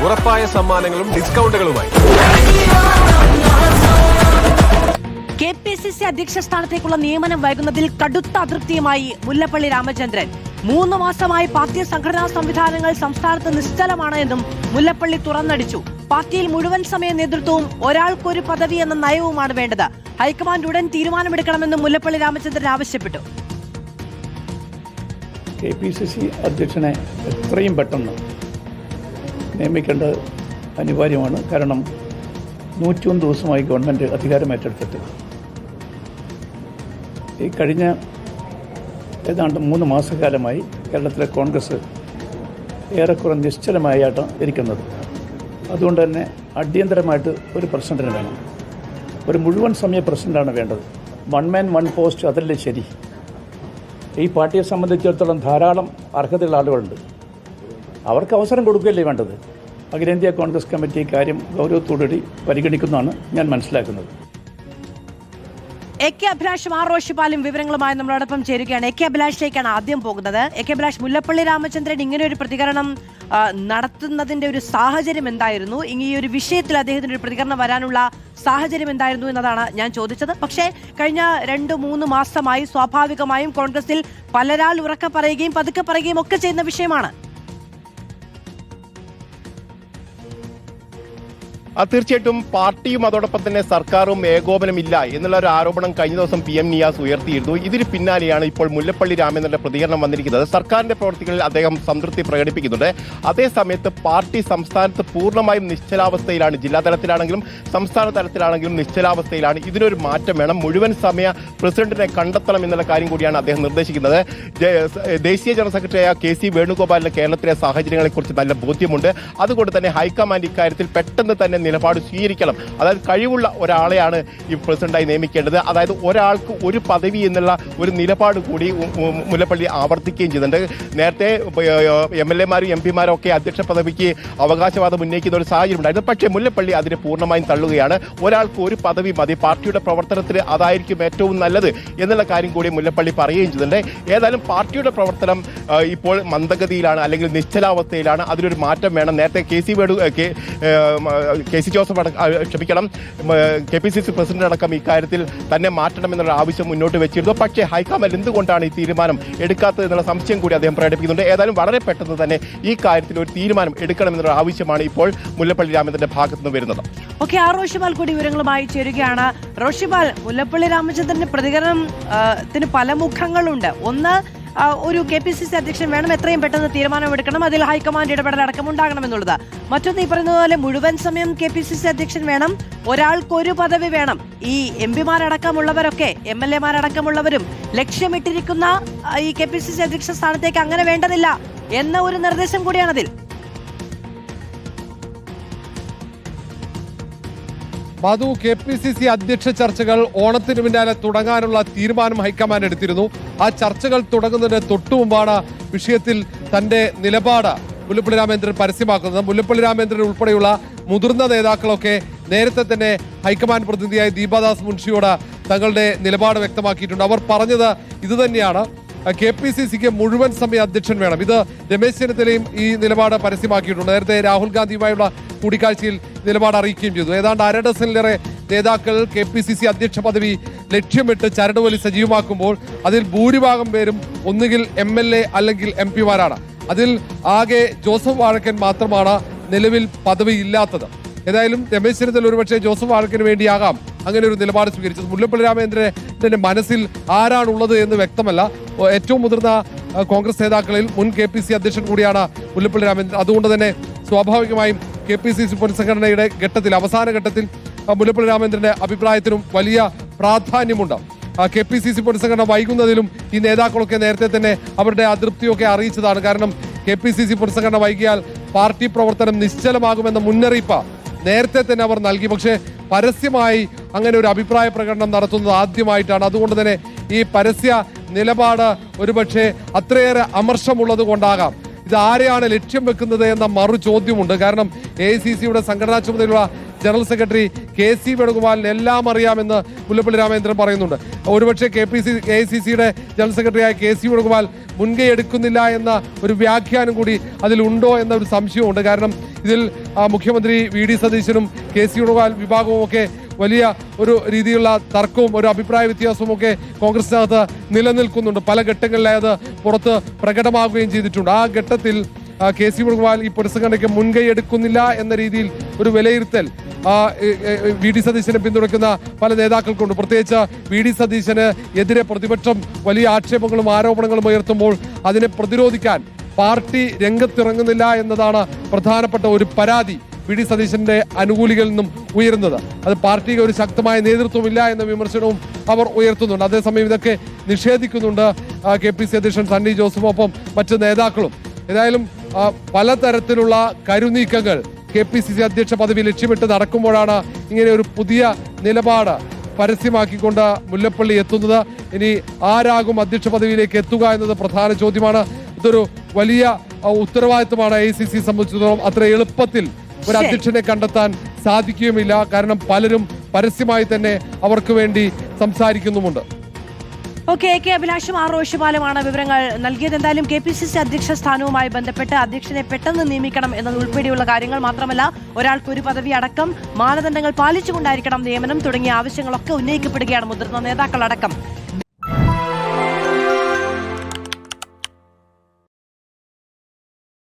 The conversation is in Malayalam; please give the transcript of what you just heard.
ഉറപ്പായ സമ്മാനങ്ങളും ഡിസ്കൗണ്ടുകളുമായി KPCC അധ്യക്ഷ സ്ഥാനത്തേക്കുള്ള നിയമനം വൈകുന്നതിൽ കടുത്ത അതൃപ്തിയുമായി മുല്ലപ്പള്ളി രാമചന്ദ്രൻ. 3 മാസമായി പാർട്ടി സംഘടനാ സംവിധാനങ്ങൾ സംസ്ഥാനത്ത് നിശ്ചലമാണ് എന്നും മുല്ലപ്പള്ളി തുറന്നടിച്ചു. പാർട്ടിയിൽ മുഴുവൻ സമയ നേതൃത്വവും ഒരാൾക്കൊരു പദവി എന്ന നയവുമാണ് വേണ്ടത്. ഹൈക്കമാൻഡ് ഉടൻ തീരുമാനമെടുക്കണമെന്നും മുല്ലപ്പള്ളി രാമചന്ദ്രൻ ആവശ്യപ്പെട്ടു. KPCC അധ്യക്ഷനെ എത്രയും പെട്ടെന്ന് നിയമിക്കേണ്ടത് അനിവാര്യമാണ്. കാരണം 101 ദിവസമായി ഗവൺമെൻറ് അധികാരമേറ്റെടുത്തിട്ട് ഈ കഴിഞ്ഞ ഏതാണ്ട് 3 മാസക്കാലമായി കേരളത്തിലെ കോൺഗ്രസ് ഏറെക്കുറെ നിശ്ചലമായിട്ടാണ് ഇരിക്കുന്നത്. അതുകൊണ്ട് തന്നെ അടിയന്തരമായിട്ട് ഒരു പ്രസിഡന്റിന് വേണം. ഒരു മുഴുവൻ സമയ പ്രസിഡന്റാണ് വേണ്ടത്. 1 മാൻ 1 പോസ്റ്റ് അതല്ലേ ശരി. ഈ പാർട്ടിയെ സംബന്ധിച്ചിടത്തോളം ധാരാളം അർഹതയുള്ള ആളുകളുണ്ട്. അവർക്ക് അവസരം കൊടുക്കുകയല്ലേ വേണ്ടത്. അഖിലേന്ത്യാ കോൺഗ്രസ് കമ്മിറ്റി കാര്യം ഗൗരവത്തോടുകൂടി പരിഗണിക്കുന്നതാണ് ഞാൻ മനസ്സിലാക്കുന്നത്. AK അഭിലാഷും ആർ റോഷിപാലും വിവരങ്ങളുമായി നമ്മളോടൊപ്പം ചേരുകയാണ്. AK അഭിലാഷിലേക്കാണ് ആദ്യം പോകുന്നത്. AK അഭിലാഷ്, മുല്ലപ്പള്ളി രാമചന്ദ്രൻ ഇങ്ങനെ ഒരു പ്രതികരണം നടത്തുന്നതിന്റെ ഒരു സാഹചര്യം എന്തായിരുന്നു? ഈ ഒരു വിഷയത്തിൽ അദ്ദേഹത്തിന്റെ ഒരു പ്രതികരണം വരാനുള്ള സാഹചര്യം എന്തായിരുന്നു എന്നതാണ് ഞാൻ ചോദിച്ചത്. പക്ഷേ കഴിഞ്ഞ 2-3 മാസമായി സ്വാഭാവികമായും കോൺഗ്രസിൽ പലരാൾ ഉറക്കെ പറയുകയും പതുക്കെ പറയുകയും ഒക്കെ ചെയ്യുന്ന വിഷയമാണ്. തീർച്ചയായിട്ടും പാർട്ടിയും അതോടൊപ്പം തന്നെ സർക്കാരും ഏകോപനമില്ല എന്നുള്ള ഒരു ആരോപണം കഴിഞ്ഞ ദിവസം PM നിയാസ് ഉയർത്തിയിരുന്നു. ഇതിന് പിന്നാലെയാണ് ഇപ്പോൾ മുല്ലപ്പള്ളി രാമചന്ദ്രന്റെ പ്രതികരണം വന്നിരിക്കുന്നത്. സർക്കാരിന്റെ പ്രവർത്തികളിൽ അദ്ദേഹം സംതൃപ്തി പ്രകടിപ്പിക്കുന്നുണ്ട്. അതേസമയത്ത് പാർട്ടി സംസ്ഥാനത്ത് പൂർണ്ണമായും നിശ്ചലാവസ്ഥയിലാണ്. ജില്ലാ തലത്തിലാണെങ്കിലും സംസ്ഥാന തലത്തിലാണെങ്കിലും നിശ്ചലാവസ്ഥയിലാണ്. ഇതിനൊരു മാറ്റം വേണം. മുഴുവൻ സമയ പ്രസിഡന്റിനെ കണ്ടെത്തണം എന്നുള്ള കാര്യം കൂടിയാണ് അദ്ദേഹം നിർദ്ദേശിക്കുന്നത്. ദേശീയ ജനറൽ സെക്രട്ടറിയായ KC വേണുഗോപാലിന് കേരളത്തിലെ സാഹചര്യങ്ങളെക്കുറിച്ച് നല്ല ബോധ്യമുണ്ട്. അതുകൊണ്ട് തന്നെ ഹൈക്കമാൻഡ് ഇക്കാര്യത്തിൽ പെട്ടെന്ന് തന്നെ നിലപാട് സ്വീകരിക്കണം. അതായത് കഴിവുള്ള ഒരാളെയാണ് ഈ പ്രസിഡന്റായി നിയമിക്കേണ്ടത്. അതായത് ഒരാൾക്ക് ഒരു പദവി എന്നുള്ള ഒരു നിലപാട് കൂടി മുല്ലപ്പള്ളി ആവർത്തിക്കുകയും ചെയ്യുന്നുണ്ട്. നേരത്തെ MLA-മാരും MP-മാരും ഒക്കെ അധ്യക്ഷ പദവിക്ക് അവകാശവാദം ഉന്നയിക്കുന്ന ഒരു സാഹചര്യം ഉണ്ടായിരുന്നു. പക്ഷേ മുല്ലപ്പള്ളി അതിനെ പൂർണ്ണമായും തള്ളുകയാണ്. ഒരാൾക്ക് ഒരു പദവി മതി, പാർട്ടിയുടെ പ്രവർത്തനത്തിന് അതായിരിക്കും ഏറ്റവും നല്ലത് എന്നുള്ള കാര്യം കൂടി മുല്ലപ്പള്ളി പറയുകയും ചെയ്യുന്നുണ്ട്. ഏതായാലും പാർട്ടിയുടെ പ്രവർത്തനം ഇപ്പോൾ മന്ദഗതിയിലാണ്, അല്ലെങ്കിൽ നിശ്ചലാവസ്ഥയിലാണ്. അതിനൊരു മാറ്റം വേണം. നേരത്തെ KC ജോസഫ് KPCC പ്രസിഡന്റ് അടക്കം ഇക്കാര്യത്തിൽ തന്നെ മാറ്റണമെന്നുള്ള ആവശ്യം മുന്നോട്ട് വെച്ചിരുന്നു. പക്ഷേ ഹൈക്കമാൻഡ് എന്തുകൊണ്ടാണ് ഈ തീരുമാനം എടുക്കാത്തത് എന്നുള്ള സംശയം കൂടി അദ്ദേഹം പ്രകടിപ്പിക്കുന്നുണ്ട്. ഏതായാലും വളരെ പെട്ടെന്ന് തന്നെ ഈ കാര്യത്തിൽ ഒരു തീരുമാനം എടുക്കണമെന്നുള്ള ആവശ്യമാണ് ഇപ്പോൾ മുല്ലപ്പള്ളി രാമചന്ദ്രന്റെ ഭാഗത്തു നിന്ന് വരുന്നത്. ഓക്കെ, ആർ റോഷിപാൽ കൂടി വിവരങ്ങളുമായി ചേരുകയാണ്. റോഷിപാൽ, മുല്ലപ്പള്ളി രാമചന്ദ്രന്റെ പ്രതികരണത്തിന് പല മുഖങ്ങളുണ്ട്. ഒന്ന്, ഒരു KPCC അധ്യക്ഷൻ വേണം, എത്രയും പെട്ടെന്ന് തീരുമാനമെടുക്കണം, അതിൽ ഹൈക്കമാൻഡ് ഇടപെടലടക്കം ഉണ്ടാകണമെന്നുള്ളത്. മറ്റൊന്ന്, ഈ പറയുന്നത് പോലെ മുഴുവൻ സമയം KPCC അധ്യക്ഷൻ വേണം, ഒരാൾക്കൊരു പദവി വേണം. ഈ MP-മാരടക്കമുള്ളവരൊക്കെ MLA-മാരടക്കമുള്ളവരും ലക്ഷ്യമിട്ടിരിക്കുന്ന ഈ KPCC അധ്യക്ഷ സ്ഥാനത്തേക്ക് അങ്ങനെ വേണ്ടതില്ല എന്ന ഒരു നിർദ്ദേശം കൂടിയാണതിൽ. മധു, KPCC അധ്യക്ഷ ചർച്ചകൾ ഓണത്തിന് പിന്നാലെ തുടങ്ങാനുള്ള തീരുമാനം ഹൈക്കമാൻഡ് എടുത്തിരുന്നു. ആ ചർച്ചകൾ തുടങ്ങുന്നതിന് തൊട്ടുമുമ്പാണ് വിഷയത്തിൽ തന്റെ നിലപാട് മുല്ലപ്പള്ളി രാമചന്ദ്രൻ പരസ്യമാക്കുന്നത്. മുല്ലപ്പള്ളി രാമചന്ദ്രൻ ഉൾപ്പെടെയുള്ള മുതിർന്ന നേതാക്കളൊക്കെ നേരത്തെ തന്നെ ഹൈക്കമാൻഡ് പ്രതിനിധിയായ ദീപാദാസ് മുൻഷിയോട് തങ്ങളുടെ നിലപാട് വ്യക്തമാക്കിയിട്ടുണ്ട്. അവർ പറഞ്ഞത് ഇതുതന്നെയാണ്, KPCCക്ക് മുഴുവൻ സമയ അധ്യക്ഷൻ വേണം. ഇത് രമേശ് ചെന്നിത്തലയും ഈ നിലപാട് പരസ്യമാക്കിയിട്ടുണ്ട്. നേരത്തെ രാഹുൽ ഗാന്ധിയുമായുള്ള കൂടിക്കാഴ്ചയിൽ നിലപാട് അറിയിക്കുകയും ചെയ്തു. ഏതാണ്ട് 1/2 ഡസനിലേറെ നേതാക്കൾ KPCC അധ്യക്ഷ പദവി ലക്ഷ്യമിട്ട് ചരടുവലി സജീവമാക്കുമ്പോൾ അതിൽ ഭൂരിഭാഗം പേരും ഒന്നുകിൽ MLA അല്ലെങ്കിൽ MP-മാരാണ്. അതിൽ ആകെ ജോസഫ് വാഴക്കൻ മാത്രമാണ് നിലവിൽ പദവി ഇല്ലാത്തത്. ഏതായാലും രമേശ് ചെന്നിത്തല ഒരുപക്ഷെ ജോസഫ് വാഴക്കന് വേണ്ടിയാകാം അങ്ങനെ ഒരു നിലപാട് സ്വീകരിച്ചത്. മുല്ലപ്പള്ളി രാമചന്ദ്രന്റെ മനസ്സിൽ ആരാണുള്ളത് എന്ന് വ്യക്തമല്ല. ഏറ്റവും മുതിർന്ന കോൺഗ്രസ് നേതാക്കളിൽ മുൻ KPCC അധ്യക്ഷൻ കൂടിയാണ് മുല്ലപ്പള്ളി രാമചന്ദ്രൻ. അതുകൊണ്ട് തന്നെ സ്വാഭാവികമായും KPCC പുനഃസംഘടനയുടെ ഘട്ടത്തിൽ, അവസാന ഘട്ടത്തിൽ മുല്ലപ്പള്ളി രാമചന്ദ്രന്റെ അഭിപ്രായത്തിനും വലിയ പ്രാധാന്യമുണ്ട്. KPCC പുനഃസംഘടന വൈകുന്നതിലും ഈ നേതാക്കളൊക്കെ നേരത്തെ തന്നെ അവരുടെ അതൃപ്തിയൊക്കെ അറിയിച്ചതാണ്. കാരണം KPCC പുനഃസംഘടന വൈകിയാൽ പാർട്ടി പ്രവർത്തനം നിശ്ചലമാകുമെന്ന മുന്നറിയിപ്പ് നേരത്തെ തന്നെ അവർ നൽകി. പക്ഷേ പരസ്യമായി അങ്ങനെ ഒരു അഭിപ്രായ പ്രകടനം നടത്തുന്നത് ആദ്യമായിട്ടാണ്. അതുകൊണ്ട് തന്നെ ഈ പരസ്യ നിലപാട് ഒരുപക്ഷെ അത്രയേറെ അമർഷമുള്ളത് കൊണ്ടാകാം ഇത് ആരെയാണ് ലക്ഷ്യം വെക്കുന്നത് എന്ന മറു ചോദ്യമുണ്ട്. കാരണം AICCയുടെ സംഘടനാ ചുമതലയുള്ള ജനറൽ സെക്രട്ടറി KC വേണുഗോപാലിന് എല്ലാം അറിയാമെന്ന് മുല്ലപ്പള്ളി രാമചന്ദ്രൻ പറയുന്നുണ്ട്. ഒരുപക്ഷെ AICCയുടെ ജനറൽ സെക്രട്ടറിയായ KC വേണുഗോപാൽ മുൻകൈ എടുക്കുന്നില്ല എന്ന ഒരു വ്യാഖ്യാനം കൂടി അതിലുണ്ടോ എന്ന ഒരു സംശയമുണ്ട്. കാരണം ഇതിൽ മുഖ്യമന്ത്രി വി.ഡി. സതീശനും കെ.സി. വേണുഗോപാൽ വിഭാഗവും ഒക്കെ വലിയ ഒരു രീതിയിലുള്ള തർക്കവും ഒരു അഭിപ്രായ വ്യത്യാസവും ഒക്കെ കോൺഗ്രസിനകത്ത് നിലനിൽക്കുന്നുണ്ട്. പല ഘട്ടങ്ങളിലായി അത് പുറത്ത് പ്രകടമാവുകയും ചെയ്തിട്ടുണ്ട്. ആ ഘട്ടത്തിൽ കെ.സി. വേണുഗോപാൽ ഈ പുനഃസംഘടനയ്ക്ക് മുൻകൈ എടുക്കുന്നില്ല എന്ന രീതിയിൽ ഒരു വിലയിരുത്തൽ വി.ഡി. സതീശനെ പിന്തുണയ്ക്കുന്ന പല നേതാക്കൾക്കുണ്ട്. പ്രത്യേകിച്ച് വി.ഡി. സതീശന് എതിരെ പ്രതിപക്ഷം വലിയ ആക്ഷേപങ്ങളും ആരോപണങ്ങളും ഉയർത്തുമ്പോൾ അതിനെ പ്രതിരോധിക്കാൻ പാർട്ടി രംഗത്തിറങ്ങുന്നില്ല എന്നതാണ് പ്രധാനപ്പെട്ട ഒരു പരാതി വി.ഡി. സതീശന്റെ അനുകൂലികളിൽ നിന്നും ഉയരുന്നത്. അത് പാർട്ടിക്ക് ഒരു ശക്തമായ നേതൃത്വമില്ല എന്ന വിമർശനവും അവർ ഉയർത്തുന്നുണ്ട്. അതേസമയം ഇതൊക്കെ നിഷേധിക്കുന്നുണ്ട് കെ.പി.സി. അധ്യക്ഷൻ സണ്ണി ജോസഫും ഒപ്പം മറ്റ് നേതാക്കളും. ഏതായാലും പലതരത്തിലുള്ള കരുനീക്കങ്ങൾ കെ.പി.സി.സി. അധ്യക്ഷ പദവി ലക്ഷ്യമിട്ട് നടക്കുമ്പോഴാണ് ഇങ്ങനെ ഒരു പുതിയ നിലപാട് പരസ്യമാക്കിക്കൊണ്ട് മുല്ലപ്പള്ളി എത്തുന്നത്. ഇനി ആരാകും അധ്യക്ഷ പദവിയിലേക്ക് എത്തുക എന്നത് പ്രധാന ചോദ്യമാണ്. ഇതൊരു വലിയ ഉത്തരവാദിത്വമാണ് AICC സംബന്ധിച്ചിടത്തോളം. അത്ര എളുപ്പത്തിൽ ഒരു അധ്യക്ഷനെ കണ്ടെത്താൻ സാധിക്കുകയുമില്ല. കാരണം പലരും പരസ്യമായി തന്നെ അവർക്ക് വേണ്ടി സംസാരിക്കുന്നുമുണ്ട്. ഓക്കെ, കെ അഭിലാഷും ആർ റോഷിപാലുമാണ് വിവരങ്ങൾ നൽകിയത്. എന്തായാലും KPCC അധ്യക്ഷ സ്ഥാനവുമായി ബന്ധപ്പെട്ട് അധ്യക്ഷനെ പെട്ടെന്ന് നിയമിക്കണം എന്നതുൾപ്പെടെയുള്ള കാര്യങ്ങൾ മാത്രമല്ല, ഒരാൾക്ക് ഒരു പദവി അടക്കം മാനദണ്ഡങ്ങൾ പാലിച്ചുകൊണ്ടായിരിക്കണം നിയമനം തുടങ്ങിയ ആവശ്യങ്ങളൊക്കെ ഉന്നയിക്കപ്പെടുകയാണ് മുതിർന്ന നേതാക്കളടക്കം.